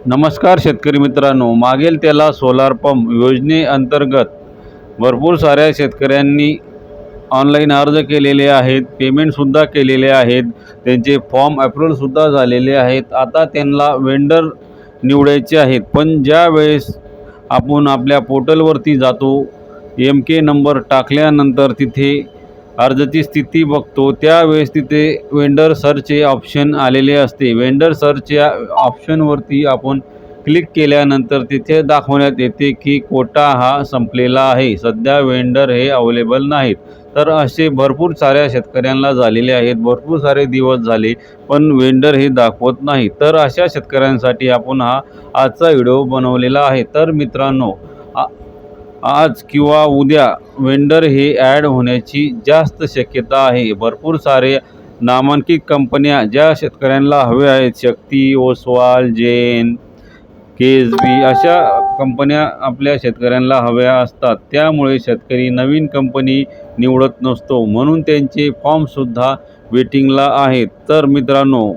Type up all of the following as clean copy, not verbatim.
नमस्कार शेतकरी मित्रांनो, मागेल त्याला सोलार पंप योजनेअंतर्गत भरपूर साऱ्या शेतकऱ्यांनी ऑनलाईन अर्ज केलेले आहेत, पेमेंटसुद्धा केलेले आहेत, त्यांचे फॉर्म अप्रूव्हलसुद्धा झालेले आहेत. आता त्यांना वेंडर निवडायचे आहेत. पण ज्यावेळेस आपण आपल्या पोर्टलवरती जातो, MK नंबर टाकल्यानंतर तिथे अर्जाची स्थिती बघतो, त्यावेळेस तिथे वेंडर सर्च हे ऑप्शन आलेले असते. वेंडर सर्च या ऑप्शनवरती आपण क्लिक केल्यानंतर तिथे दाखवण्यात येते की कोटा हा संपलेला आहे, सध्या वेंडर हे अवेलेबल नाहीत. तर असे भरपूर साऱ्या शेतकऱ्यांना झालेले आहेत. भरपूर सारे दिवस झाले पण वेंडर हे दाखवत नाही. तर अशा शेतकऱ्यांसाठी आपण हा आजचा व्हिडिओ बनवलेला आहे. तर मित्रांनो, आज किंवा उद्या वेंडर हे ॲड होण्याची जास्त शक्यता आहे. भरपूर सारे नामांकित कंपन्या ज्या शेतकऱ्यांना हवे आहेत, शक्ती, ओसवाल, जैन, KSB अशा कंपन्या आपल्या शेतकऱ्यांना हव्या असतात. त्यामुळे शेतकरी नवीन कंपनी निवडत नसतो, म्हणून त्यांचे फॉर्मसुद्धा वेटिंगला आहेत. तर मित्रांनो,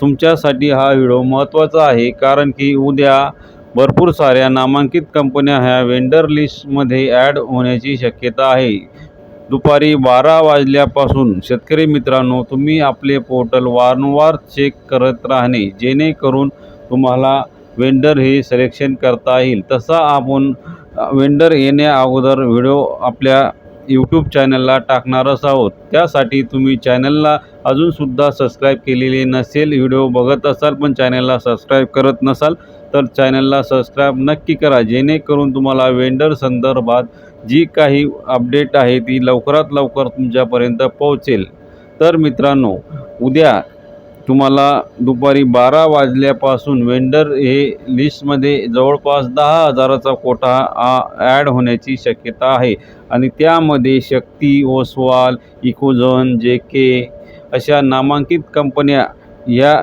तुमच्यासाठी हा व्हिडिओ महत्त्वाचा आहे, कारण की उद्या भरपूर साऱ्या नामांकित कंपन्या ह्या वेंडर लिस्टमध्ये ॲड होण्याची शक्यता आहे. दुपारी 12 वाजल्यापासून शेतकरी मित्रांनो, तुम्ही आपले पोर्टल वारंवार चेक करत राहणे, जेणेकरून तुम्हाला वेंडर हे सिलेक्शन करता येईल. तसा आपण वेंडर येण्या अगोदर व्हिडिओ आपल्या यूट्यूब चॅनलला टाकणारच आहोत. त्यासाठी तुम्ही चॅनलला अजूनसुद्धा सबस्क्राईब केलेले नसेल, व्हिडिओ बघत असाल पण चॅनलला सबस्क्राईब करत नसाल, तर चॅनलला सबस्क्राईब नक्की करा, जेणेकरून तुम्हाला वेंडर संदर्भात जी काही अपडेट आहे ती लवकरात लवकर तुमच्यापर्यंत पोहोचेल. तर मित्रांनो, उद्या तुम्हाला दुपारी 12 वाजल्यापासून वेंडर हे लिस्टमध्ये जवळपास 10,000चा कोटा ॲड होण्याची शक्यता आहे. आणि त्यामध्ये शक्ती, ओसवाल, इकोझोन, JK अशा नामांकित कंपन्या या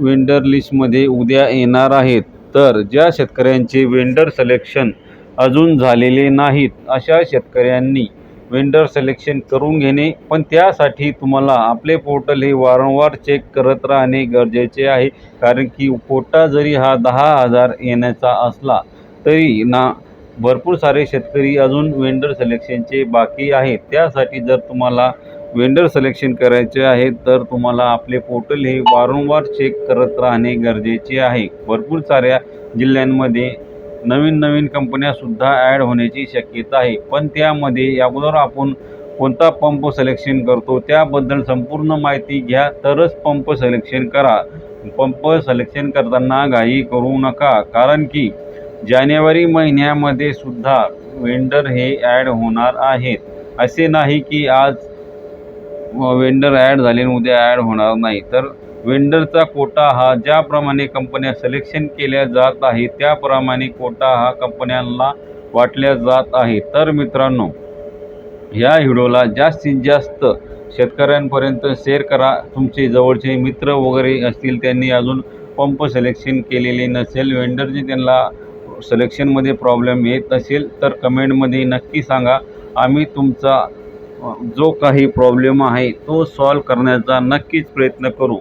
वेंडर लिस्टमध्ये उद्या येणार आहेत. तर ज्या शेतकऱ्यांचे वेंडर सिलेक्शन अजून झालेले नाहीत, अशा शेतकऱ्यांनी वेंडर सिलेक्शन करून घेणे. पण त्यासाठी तुम्हाला आपले पोर्टल हे वारंवार चेक करत राहणे गरजेचे आहे, कारण की कोटा जरी हा 10,000 येण्याचा असला तरी भरपूर सारे शेतकरी अजून वेंडर सिलेक्शनचे बाकी आहेत. त्यासाठी जर तुम्हाला वेंडर सिलेक्शन करायचे आहे तर तुम्हाला आपले पोर्टल हे वारंवार चेक करत राहणे गरजेचे आहे. भरपूर साऱ्या जिल्ह्यांमध्ये नवीन कंपन्यासुद्धा ॲड होण्याची शक्यता आहे. पण त्यामध्ये अगोदर आपण कोणता पंप सिलेक्शन करतो त्याबद्दल संपूर्ण माहिती घ्या, तरच पंप सिलेक्शन करा. पंप सिलेक्शन करताना घाई करू नका, कारण की जानेवारी महिन्यामध्ये सुद्धा वेंडर हे ॲड होणार आहेत. असे नाही की आज वेंडर ॲड झाले आणि उद्या ॲड होणार नाही. तर वेंडरचा कोटा हा ज्याप्रमाणे कंपन्या सिलेक्शन केल्या जात आहे त्याप्रमाणे कोटा हा कंपन्यांना वाटल्या जात आहे. तर मित्रांनो, या व्हिडिओला जास्तीत जास्त शेतकऱ्यांपर्यंत शेअर करा. तुमचे जवळचे मित्र वगैरे असतील, त्यांनी अजून पंप सिलेक्शन केलेले नसेल, वेंडरचे त्यांना सिलेक्शनमध्ये प्रॉब्लेम येत असेल तर कमेंटमध्ये नक्की सांगा. आम्ही तुमचा जो काही प्रॉब्लेम आहे तो सॉल्व करण्याचा नक्कीच प्रयत्न करू.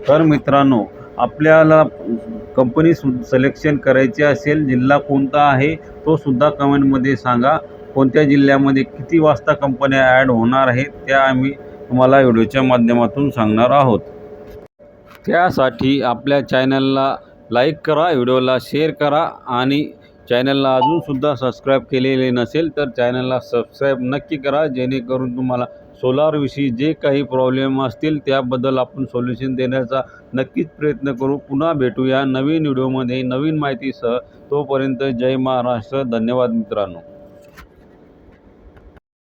तर मित्रांनो, आपल्याला कंपनी सिलेक्शन करायची असेल, जिल्हा कोणता आहे तो सुद्धा कमेंटमध्ये सांगा. कोणत्या जिल्ह्यामध्ये किती वाजता कंपन्या ॲड होणार आहेत त्या आम्ही तुम्हाला व्हिडिओच्या माध्यमातून सांगणार आहोत. त्यासाठी आपल्या चॅनलला लाईक करा, व्हिडिओला शेअर करा आणि चॅनलला अजूनसुद्धा सबस्क्राईब केलेले नसेल तर चॅनलला सबस्क्राईब नक्की करा, जेणेकरून तुम्हाला सोलारविषयी जे काही प्रॉब्लेम असतील त्याबद्दल आपण सोल्युशन देण्याचा नक्कीच प्रयत्न करू. पुन्हा भेटूया नवीन व्हिडिओमध्ये नवीन माहितीसह. तोपर्यंत जय महाराष्ट्र. धन्यवाद मित्रांनो.